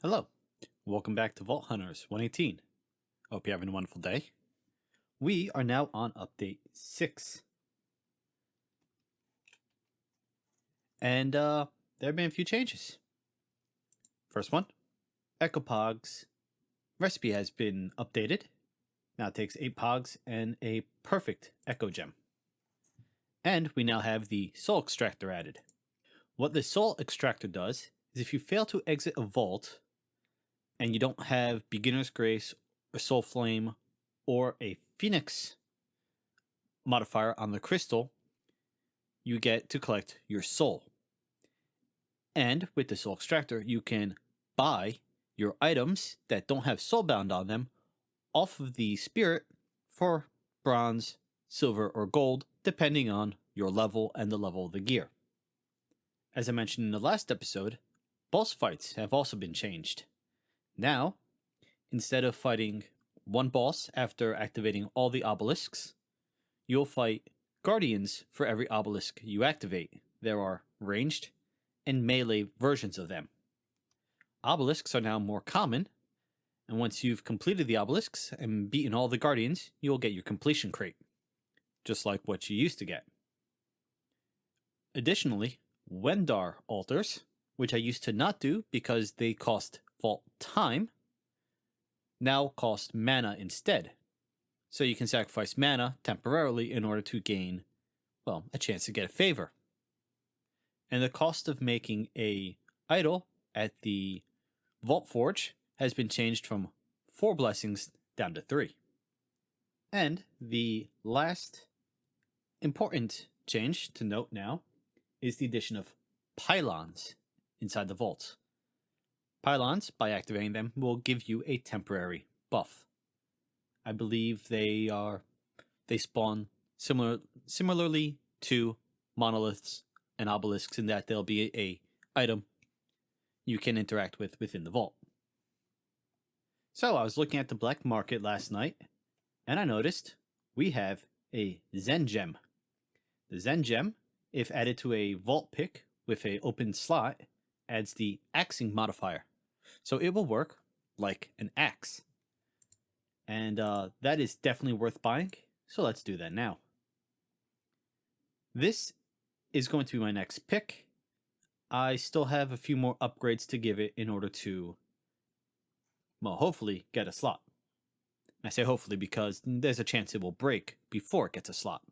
Hello, welcome back to Vault Hunters 118. Hope you're having a wonderful day. We are now on update 6. And there have been a few changes. First one, Echopog's recipe has been updated. Now it takes 8 Pogs and a perfect Echo Gem. And we now have the Soul Extractor added. What the Soul Extractor does is if you fail to exit a vault and you don't have Beginner's Grace or Soul Flame or a Phoenix modifier on the crystal, you get to collect your soul. And with the Soul Extractor, you can buy your items that don't have soulbound on them off of the spirit for bronze, silver, or gold, depending on your level and the level of the gear. As I mentioned in the last episode, boss fights have also been changed. Now, instead of fighting one boss after activating all the obelisks, you'll fight guardians for every obelisk you activate. There are ranged and melee versions of them. Obelisks are now more common, and once you've completed the obelisks and beaten all the guardians, you'll get your completion crate, just like what you used to get. Additionally, Wendar altars, which I used to not do because they cost vault time, now cost mana instead. So you can sacrifice mana temporarily in order to gain, well, a chance to get a favor. And the cost of making a idol at the Vault Forge has been changed from 4 blessings down to 3. And the last important change to note now is the addition of pylons inside the vault. Pylons, by activating them, will give you a temporary buff. I believe they spawn similarly to monoliths and obelisks in that they'll be a item you can interact with within the vault. So I was looking at the black market last night, and I noticed we have a Zen Gem. The Zen Gem, if added to a vault pick with an open slot, adds the axing modifier. So it will work like an axe. And that is definitely worth buying, so let's do that now. This is going to be my next pick. I still have a few more upgrades to give it in order to, well, hopefully get a slot. I say hopefully because there's a chance it will break before it gets a slot.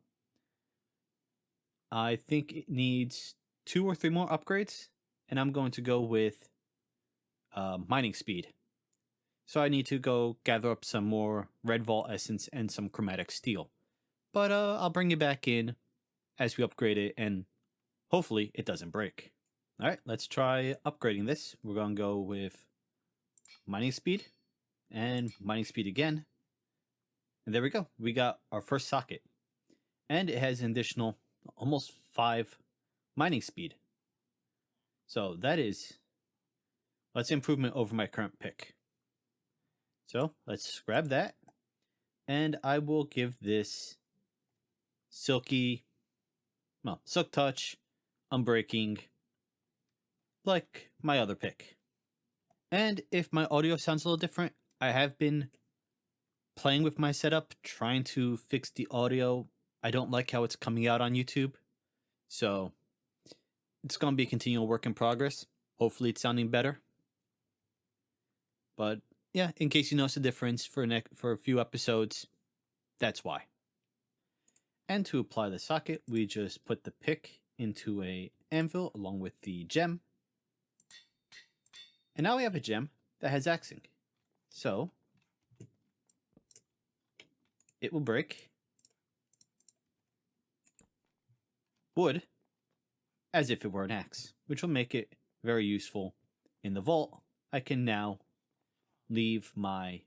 I think it needs 2 or 3 more upgrades, and I'm going to go with mining speed. So I need to go gather up some more red vault essence and some chromatic steel. But I'll bring you back in as we upgrade it, and hopefully it doesn't break. Alright, let's try upgrading this. We're going to go with mining speed and mining speed again. And there we go. We got our first socket. And it has an additional almost 5 mining speed. So that's improvement over my current pick. So let's grab that. And I will give this Silk Touch, Unbreaking, like my other pick. And if my audio sounds a little different, I have been playing with my setup, trying to fix the audio. I don't like how it's coming out on YouTube. So it's going to be a continual work in progress. Hopefully it's sounding better. But yeah, in case you notice a difference for a few episodes, that's why. And to apply the socket, we just put the pick into a anvil along with the gem. And now we have a gem that has axing. So it will break wood as if it were an axe, which will make it very useful in the vault. I can now leave my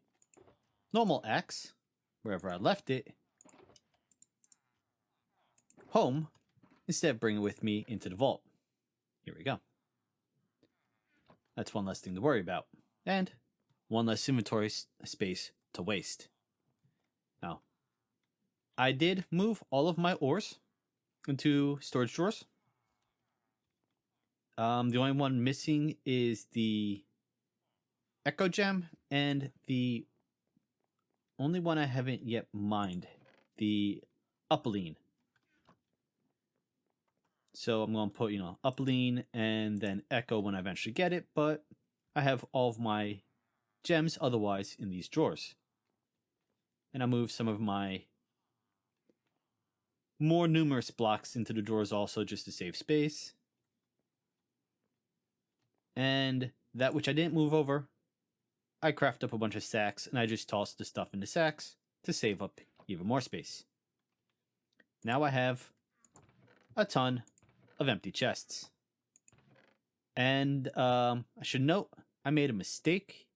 normal axe wherever I left it home instead of bringing it with me into the vault. Here we go. That's one less thing to worry about. And one less inventory space to waste. Now, I did move all of my ores into storage drawers. The only one missing is the Echo Gem and the only one I haven't yet mined, the Upaline. So I'm going to put, Upaline and then Echo when I eventually get it, but I have all of my gems otherwise in these drawers. And I'll move some of my more numerous blocks into the drawers also just to save space. And that which I didn't move over, I craft up a bunch of sacks and I just toss the stuff into sacks to save up even more space. Now I have a ton of empty chests. And I should note, I made a mistake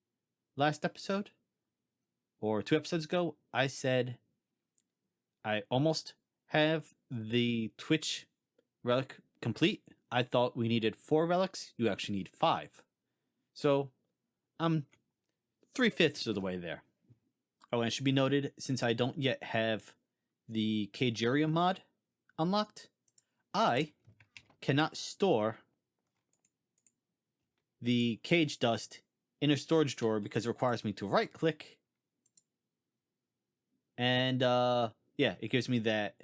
last episode, or 2 episodes ago. I said I almost have the Twitch relic complete. I thought we needed 4 relics. You actually need 5. So I'm 3/5 of the way there. Oh, and it should be noted, since I don't yet have the Cageria mod unlocked, I cannot store the cage dust in a storage drawer because it requires me to right click. And yeah, it gives me that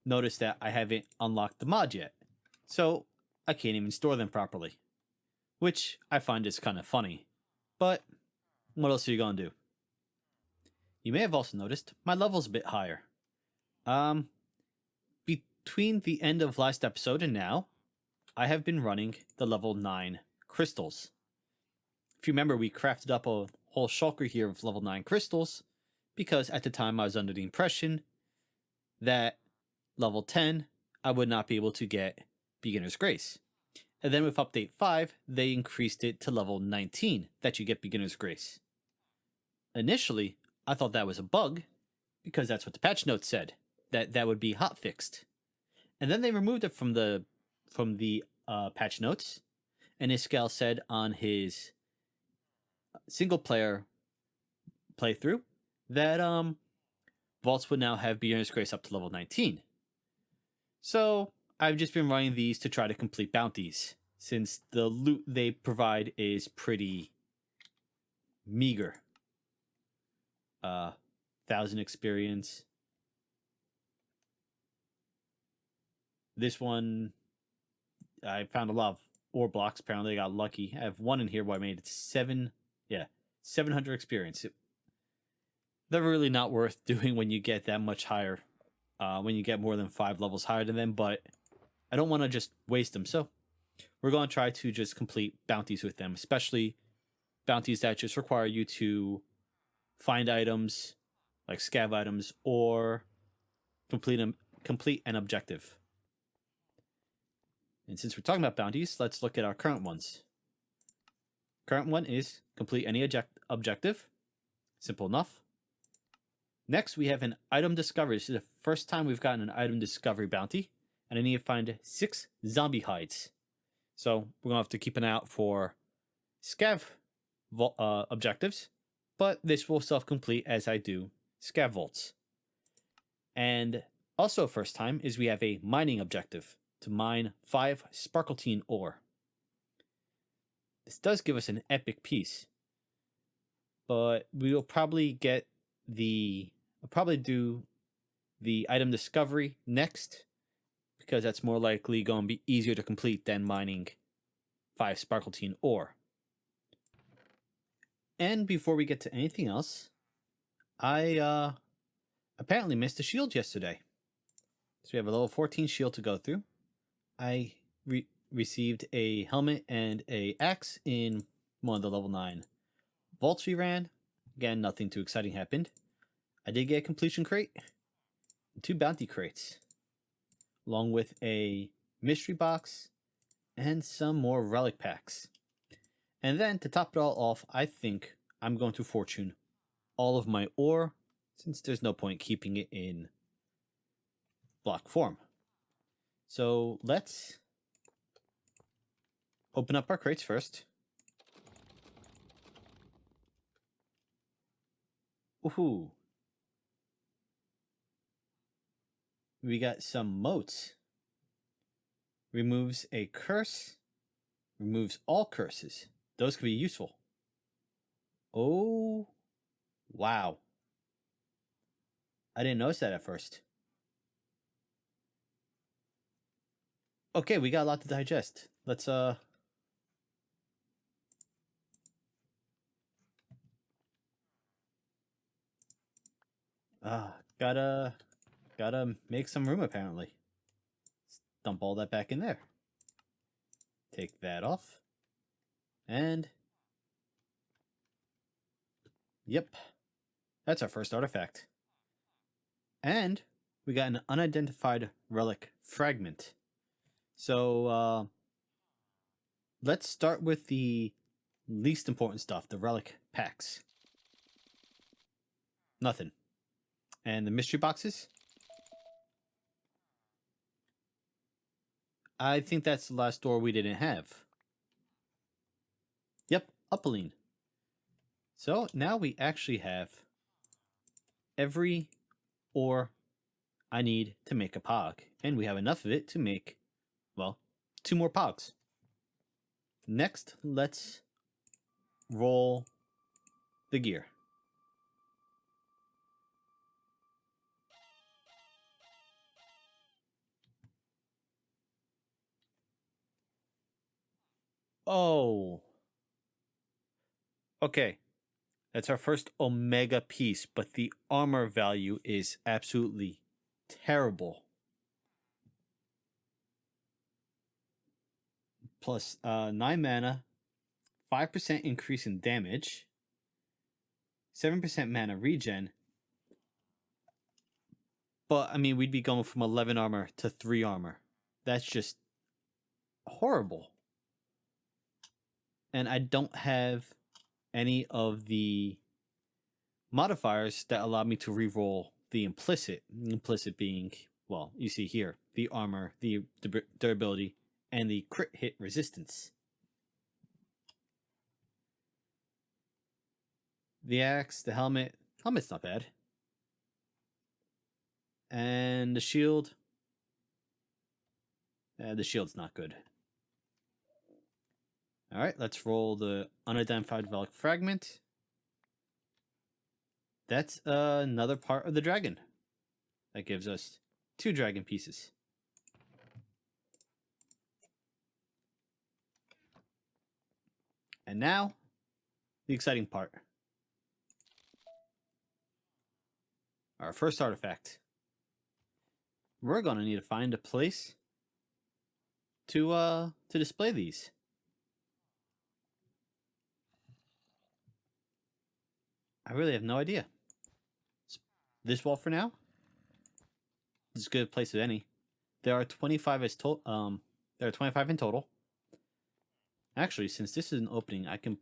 notice that I haven't unlocked the mod yet. So I can't even store them properly, which I find is kind of funny. But what else are you going to do? You may have also noticed my level's a bit higher. Between the end of last episode and now, I have been running the level 9 crystals. If you remember, we crafted up a whole shulker here of level 9 crystals because at the time I was under the impression that level 10 I would not be able to get Beginner's Grace. And then with update 5, they increased it to level 19 that you get Beginner's Grace. Initially, I thought that was a bug because that's what the patch notes said, that would be hotfixed. And then they removed it from the patch notes, and Iskall said on his single player playthrough that vaults would now have Beginner's Grace up to level 19. So I've just been running these to try to complete bounties, since the loot they provide is pretty meager. 1,000 experience. This one, I found a lot of ore blocks. Apparently I got lucky. I have one in here where I made it 700 experience. They're really not worth doing when you get that much higher, when you get more than 5 levels higher than them, but I don't want to just waste them. So we're going to try to just complete bounties with them, especially bounties that just require you to find items, like scav items, or complete an objective. And since we're talking about bounties, let's look at our current ones. Current one is complete any objective. Simple enough. Next, we have an item discovery. This is the first time we've gotten an item discovery bounty, and I need to find 6 zombie hides. So we're going to have to keep an eye out for scav objectives, but this will self-complete as I do scav vaults. And also first time is we have a mining objective to mine 5 sparkletine ore. This does give us an epic piece, but we will probably get I'll probably do the item discovery next, because that's more likely going to be easier to complete than mining 5 sparkletine ore. And before we get to anything else, I apparently missed a shield yesterday. So we have a level 14 shield to go through. I received a helmet and a axe in one of the level 9 vaults we ran. Again, nothing too exciting happened. I did get a completion crate, 2 bounty crates, along with a mystery box and some more relic packs. And then to top it all off, I think I'm going to fortune all of my ore, since there's no point keeping it in block form. So let's open up our crates first. Woohoo! We got some motes. Removes a curse. Removes all curses. Those could be useful. Oh, wow. I didn't notice that at first. Okay, we got a lot to digest. Let's gotta make some room apparently. Let's dump all that back in there. Take that off. And yep. That's our first artifact. And we got an unidentified relic fragment. So let's start with the least important stuff, the relic packs. Nothing. And the mystery boxes? I think that's the last door we didn't have. Yep, Upaline. So now we actually have every ore I need to make a pog. And we have enough of it to make, well, 2 more pogs. Next, let's roll the gear. Oh. Okay. That's our first Omega piece, but the armor value is absolutely terrible. Plus 9 mana, 5% increase in damage, 7% mana regen. But, I mean, we'd be going from 11 armor to 3 armor. That's just horrible. And I don't have any of the modifiers that allow me to reroll the implicit. Implicit being, well, you see here, the armor, the durability, and the crit hit resistance. The axe, the helmet. Helmet's not bad. And the shield. The shield's not good. Alright, let's roll the unidentified relic fragment. That's another part of the dragon. That gives us 2 dragon pieces. And now, the exciting part. Our first artifact. We're going to need to find a place to display these. I really have no idea. This wall for now. It's as good a place as any. There are 25 as there are 25 in total. Actually, since this is an opening, I can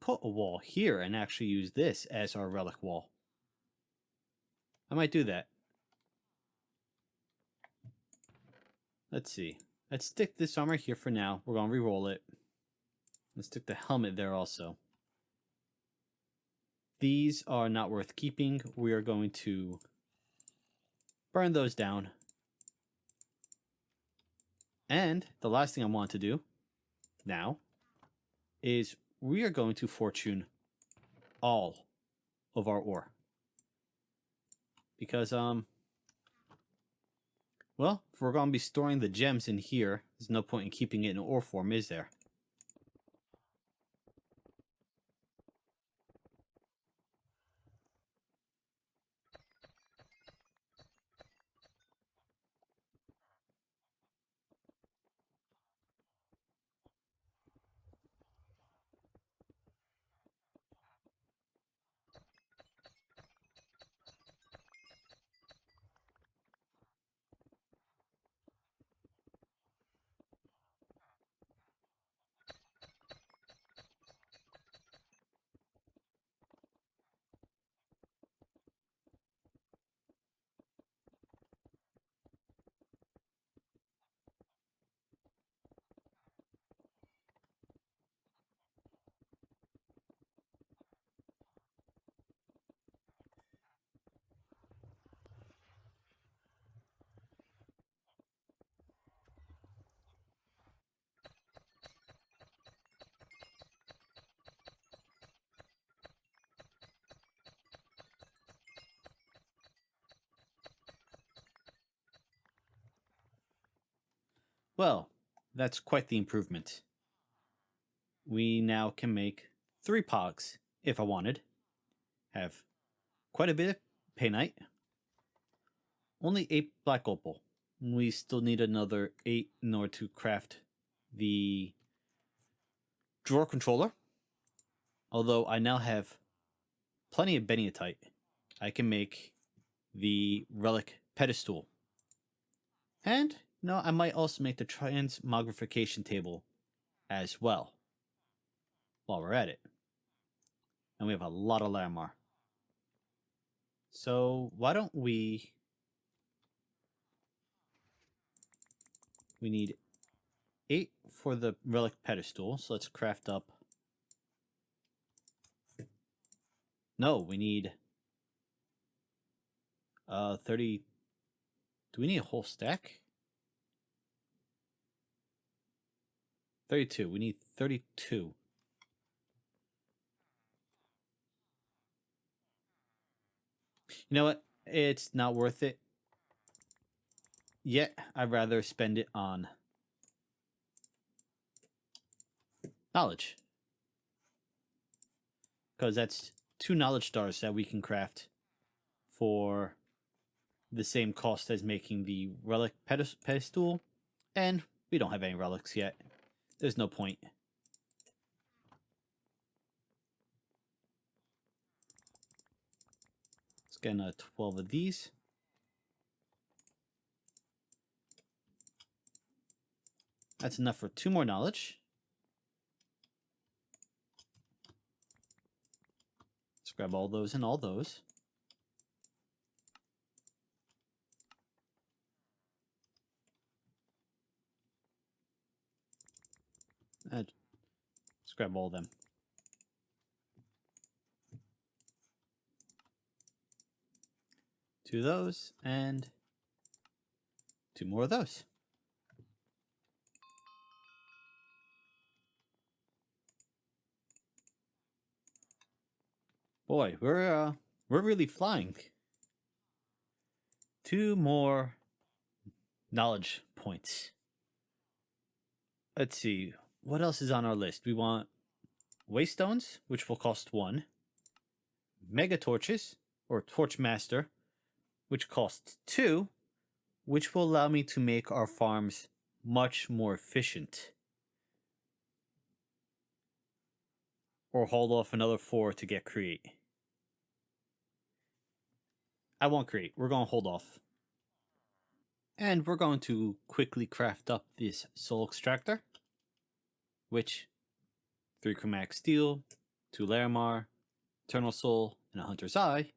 put a wall here and actually use this as our relic wall. I might do that. Let's see. Let's stick this armor here for now. We're going to re-roll it. Let's stick the helmet there also. These are not worth keeping. We are going to burn those down. And the last thing I want to do now is we are going to fortune all of our ore. Because, well, if we're going to be storing the gems in here, there's no point in keeping it in ore form, is there? Well, that's quite the improvement. We now can make 3 Pogs if I wanted. Have quite a bit of Painite. Only 8 Black Opal. We still need another 8 in order to craft the drawer controller. Although I now have plenty of Beniatite, I can make the relic pedestal. And I might also make the transmogrification table as well while we're at it. And we have a lot of Larimar. So why don't we need 8 for the relic pedestal, so let's craft up. No, we need 30. Do we need a whole stack? 32. We need 32. You know what? It's not worth it yet. I'd rather spend it on knowledge, because that's 2 knowledge stars that we can craft for the same cost as making the relic pedestal, and we don't have any relics yet. There's no point. Let's get 12 of these. That's enough for 2 more knowledge. Let's grab all those and all those. Let's grab all of them. Two of those and 2 more of those. Boy, we're really flying. 2 more knowledge points. Let's see. What else is on our list? We want Waystones, which will cost 1. Mega Torches, or Torch Master, which costs 2, which will allow me to make our farms much more efficient. Or hold off another 4 to get Create. I won't Create. We're going to hold off. And we're going to quickly craft up this Soul Extractor, which 3 Chromatic Steel, 2 Larimar, Eternal Soul, and a Hunter's Eye,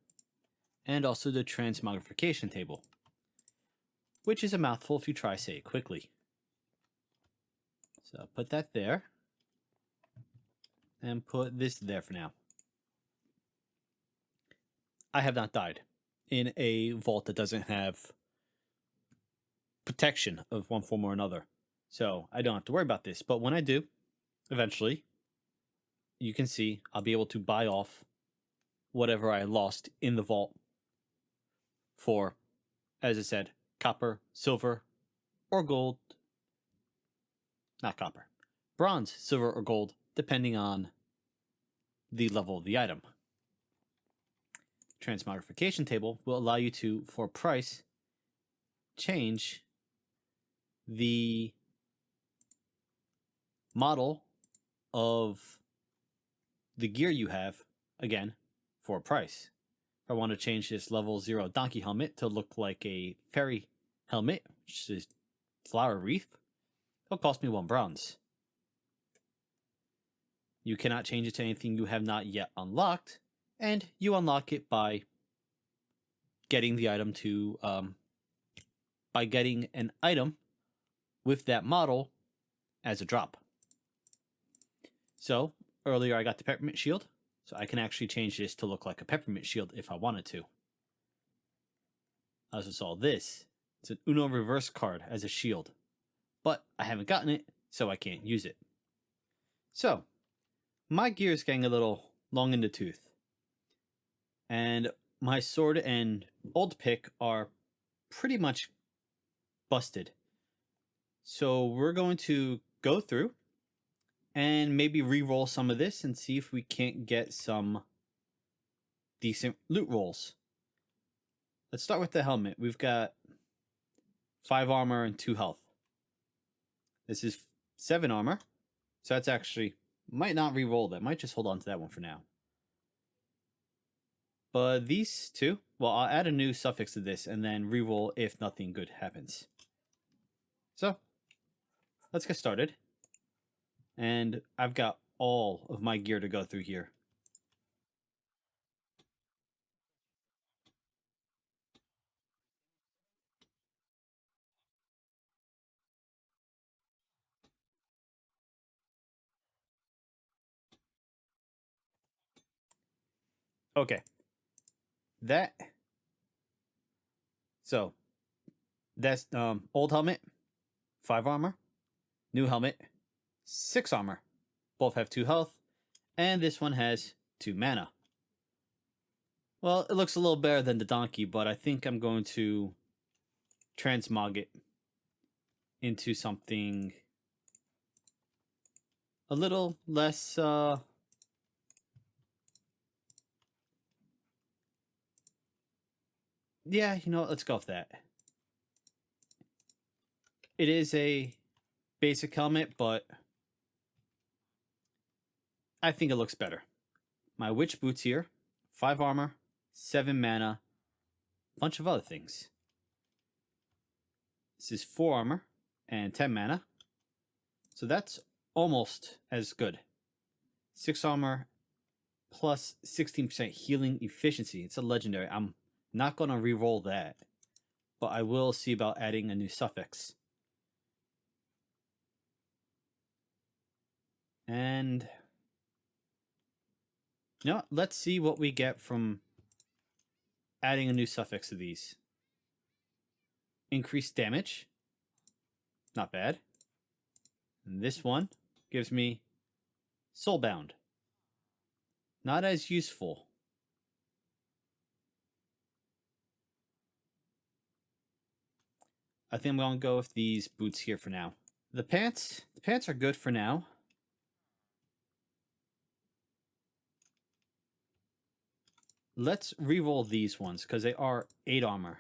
and also the Transmogrification table, which is a mouthful if you try to say it quickly. So put that there, and put this there for now. I have not died in a vault that doesn't have protection of one form or another, so I don't have to worry about this. But when I do, eventually, you can see I'll be able to buy off whatever I lost in the vault for, as I said, copper, silver, or gold. Not copper. Bronze, silver, or gold, depending on the level of the item. Transmogrification table will allow you to, for a price, change the model of the gear you have, again, for a price. If I want to change this level 0 donkey helmet to look like a fairy helmet, which is flower wreath, it'll cost me 1 bronze. You cannot change it to anything you have not yet unlocked, and you unlock it by getting the item to, by getting an item with that model as a drop. So, earlier I got the Peppermint Shield, so I can actually change this to look like a Peppermint Shield if I wanted to. I also saw this. It's an Uno Reverse card as a shield, but I haven't gotten it, so I can't use it. So, my gear is getting a little long in the tooth, and my sword and old pick are pretty much busted. So we're going to go through and maybe re-roll some of this and see if we can't get some decent loot rolls. Let's start with the helmet. We've got 5 armor and 2 health. This is 7 armor. So that's actually, might not re-roll that. Might just hold on to that one for now. But these two, well, I'll add a new suffix to this and then re-roll if nothing good happens. So, let's get started. And I've got all of my gear to go through here. Okay. So, that's old helmet, 5 armor. New helmet, 6 armor. Both have 2 health. And this one has 2 mana. Well, it looks a little better than the donkey, but I think I'm going to transmog it into something a little less yeah, you know what, let's go with that. It is a basic helmet, but I think it looks better. My witch boots here, 5 armor, 7 mana, bunch of other things. This is 4 armor and 10 mana. So that's almost as good. 6 armor plus 16% healing efficiency. It's a legendary. I'm not going to re-roll that, but I will see about adding a new suffix. And you know what? Let's see what we get from adding a new suffix to these. Increased damage. Not bad. And this one gives me Soulbound. Not as useful. I think I'm going to go with these boots here for now. The pants are good for now. Let's re-roll these ones because they are 8 armor.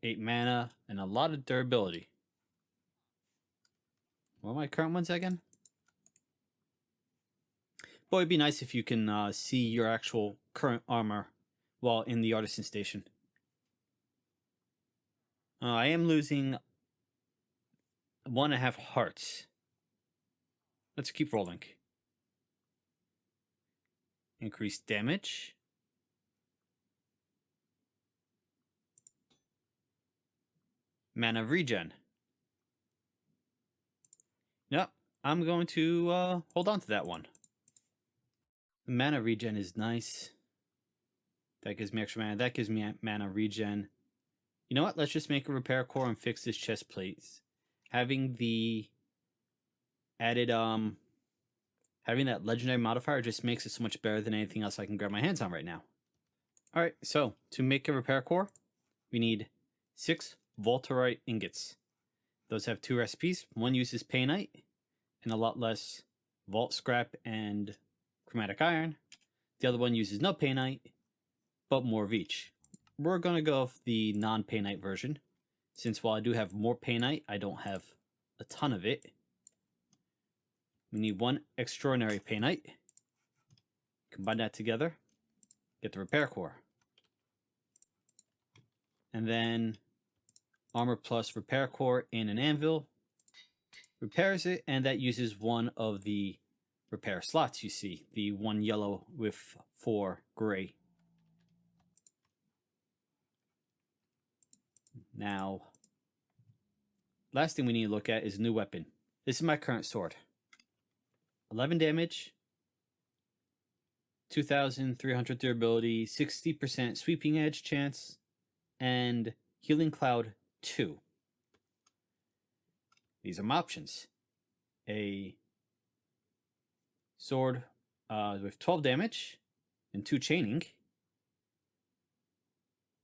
Eight mana and a lot of durability. What are my current ones again? Boy, it'd be nice if you can see your actual current armor while in the artisan station. I am losing 1.5 hearts. Let's keep rolling. Increased damage. Mana regen. Yep, I'm going to hold on to that one. Mana regen is nice. That gives me extra mana. That gives me mana regen. You know what? Let's just make a repair core and fix this chest plate. Having the added having that legendary modifier just makes it so much better than anything else I can grab my hands on right now. All right, so to make a repair core, we need 6 Volterite ingots. Those have 2 recipes. One uses Painite and a lot less Vault Scrap and Chromatic Iron. The other one uses no Painite, but more of each. We're going to go with the non-Painite version, since while I do have more Painite, I don't have a ton of it. We need 1 Extraordinary Painite. Combine that together, get the repair core. And then Armor plus repair core in an anvil. Repairs it, and that uses one of the repair slots you see. The 1 yellow with 4 gray. Now, last thing we need to look at is a new weapon. This is my current sword. 11 damage, 2,300 durability, 60% sweeping edge chance, and healing cloud 2. These are my options. A sword with 12 damage, and 2 chaining.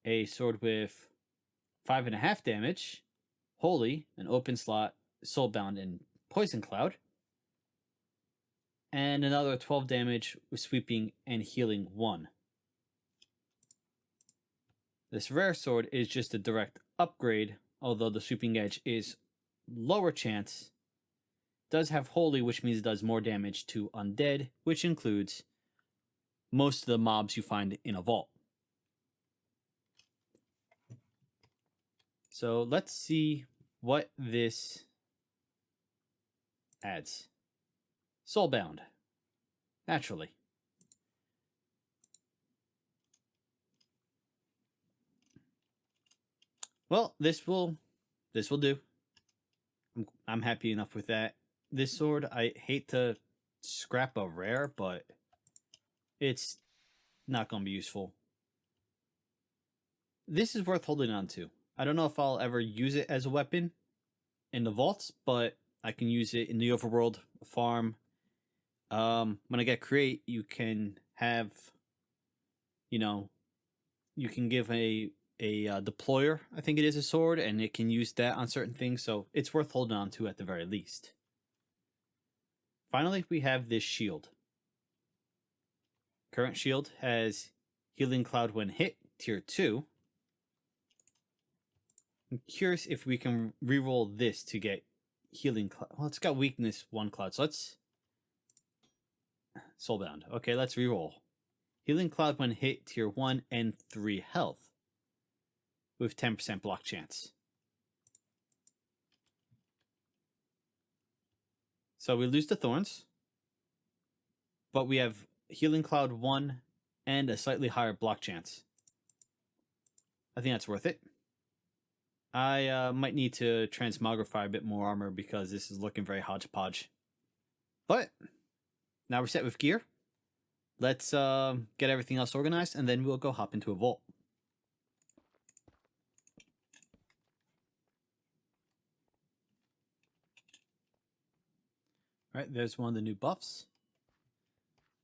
A sword with 5.5 damage, Holy, an open slot, Soulbound, and Poison Cloud. And another 12 damage with Sweeping and Healing 1. This rare sword is just a direct upgrade, although the Sweeping Edge is lower chance. It does have Holy, which means it does more damage to undead, which includes most of the mobs you find in a vault. So let's see what this adds. Soulbound. Naturally. Well, this will do. I'm happy enough with that. This sword, I hate to scrap a rare, but it's not going to be useful. This is worth holding on to. I don't know if I'll ever use it as a weapon in the vaults, but I can use it in the overworld farm. When I get create, you can have, you can give a deployer, I think it is a sword, and it can use that on certain things, so it's worth holding on to at the very least. Finally, we have this shield. Current shield has Healing Cloud when hit, tier 2. I'm curious if we can reroll this to get Healing Cloud. Well, it's got weakness 1 cloud, so let's... Soulbound. Okay, let's reroll. Healing Cloud when hit, tier 1 and 3 health. With 10% block chance. So we lose the Thorns. But we have Healing Cloud 1 and a slightly higher block chance. I think that's worth it. I might need to transmogrify a bit more armor because this is looking very hodgepodge. But now we're set with gear. Let's get everything else organized and then we'll go hop into a vault. Alright, there's one of the new buffs.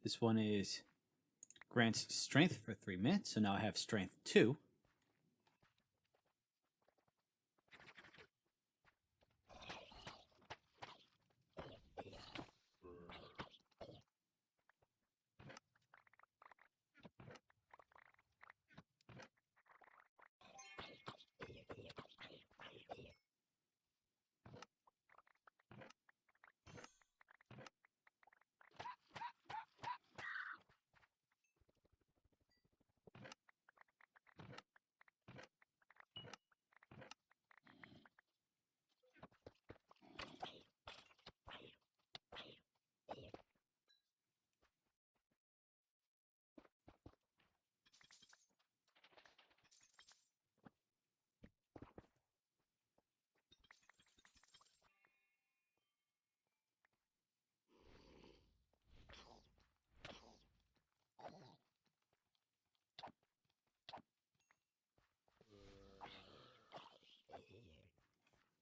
This one is grants strength for 3 minutes, so now I have strength 2.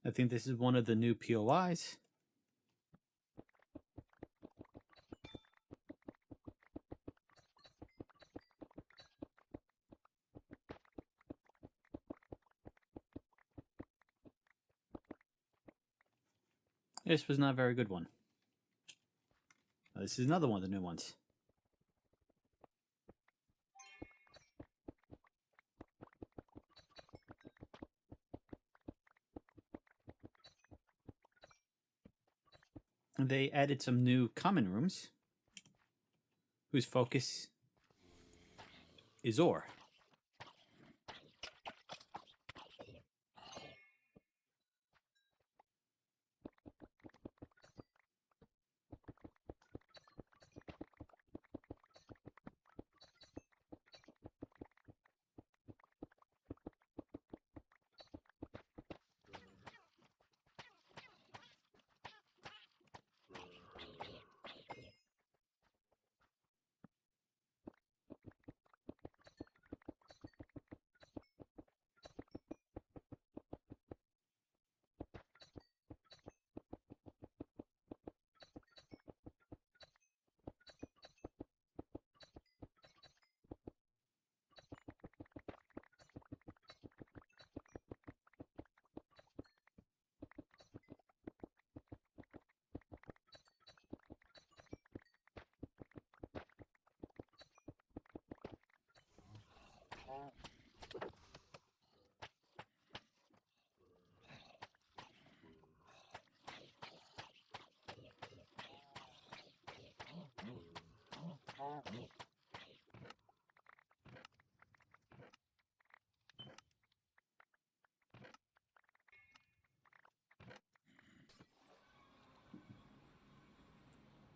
I think this is one of the new POIs. This was not a very good one. This is another one of the new ones. They added some new common rooms whose focus is ore.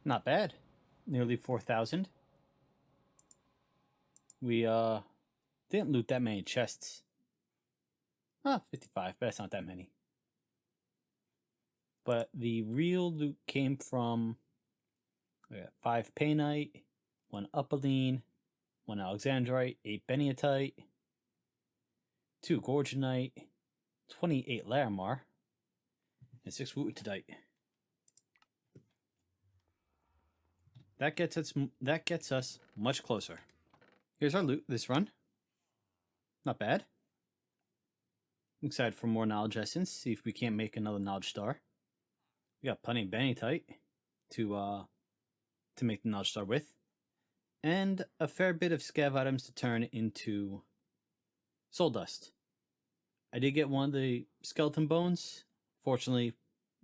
Not bad. Nearly 4,000. We didn't loot that many chests. 55, but that's not that many. But the real loot came from 5 Painite, 1 Upaline, 1 Alexandrite, 8 Beniatite, 2 Gorgonite, 28 Larimar, and 6 Wootitite. That gets us much closer. Here's our loot this run. Not bad. I'm excited for more knowledge essence. See if we can't make another knowledge star. We got plenty of Benitite to make the knowledge star with, and a fair bit of scav items to turn into soul dust. I did get one of the skeleton bones. Fortunately,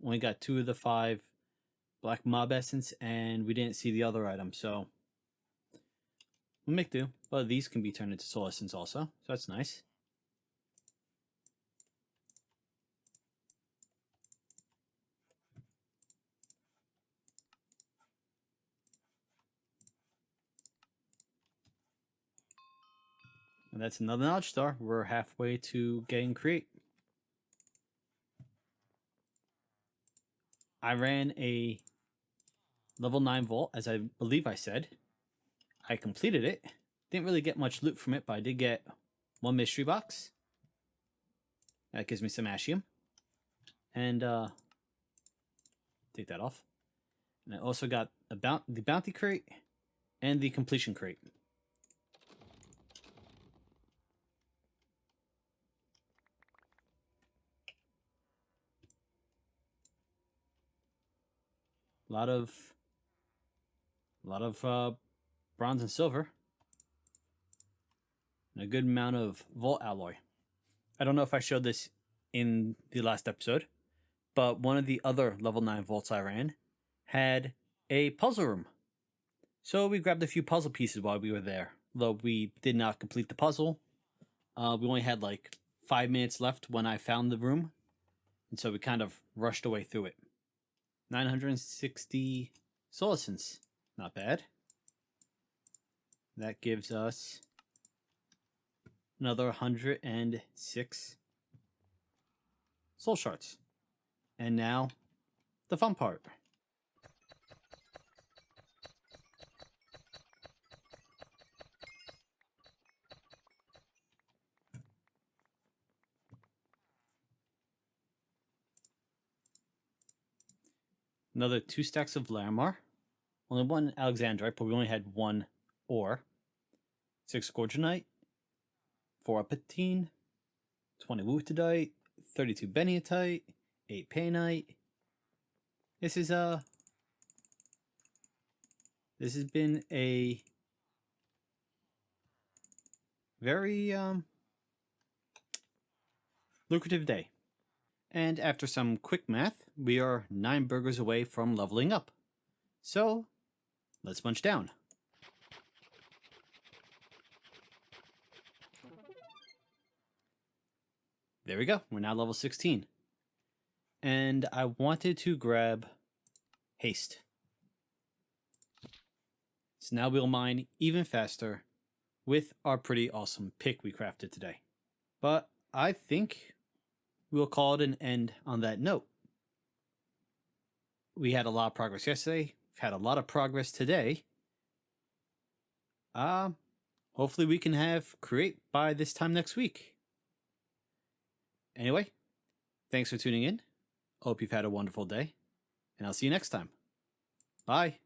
only got 2 of the 5 black mob essence, and we didn't see the other item, so we'll make do. But these can be turned into soul essence also, so that's nice. And that's another knowledge star. We're halfway to getting create. I ran a level 9 vault, as I believe I said. I completed it. Didn't really get much loot from it, but I did get 1 mystery box. That gives me some ashium. And take that off. And I also got the bounty crate and the completion crate. A lot of bronze and silver, and a good amount of vault alloy. I don't know if I showed this in the last episode, but one of the other level 9 vaults I ran had a puzzle room. So we grabbed a few puzzle pieces while we were there, though we did not complete the puzzle. We only had like 5 minutes left when I found the room, and so we kind of rushed away through it. 960 soul essence. Not bad. That gives us another 106 soul shards. And now, the fun part. Another 2 stacks of Larimar. Only 1 Alexandrite, but we only had 1 ore. 6 Gorgonite. 4 Apatine. 20 Wootitite. 32 Beniatite. 8 Painite. This has been a very lucrative day. And after some quick math, we are 9 burgers away from leveling up. So, let's munch down. There we go. We're now level 16. And I wanted to grab haste. So now we'll mine even faster with our pretty awesome pick we crafted today. But I think we'll call it an end on that note. We had a lot of progress yesterday. We've had a lot of progress today. Hopefully we can have create by this time next week. Anyway, thanks for tuning in. Hope you've had a wonderful day, and I'll see you next time. Bye.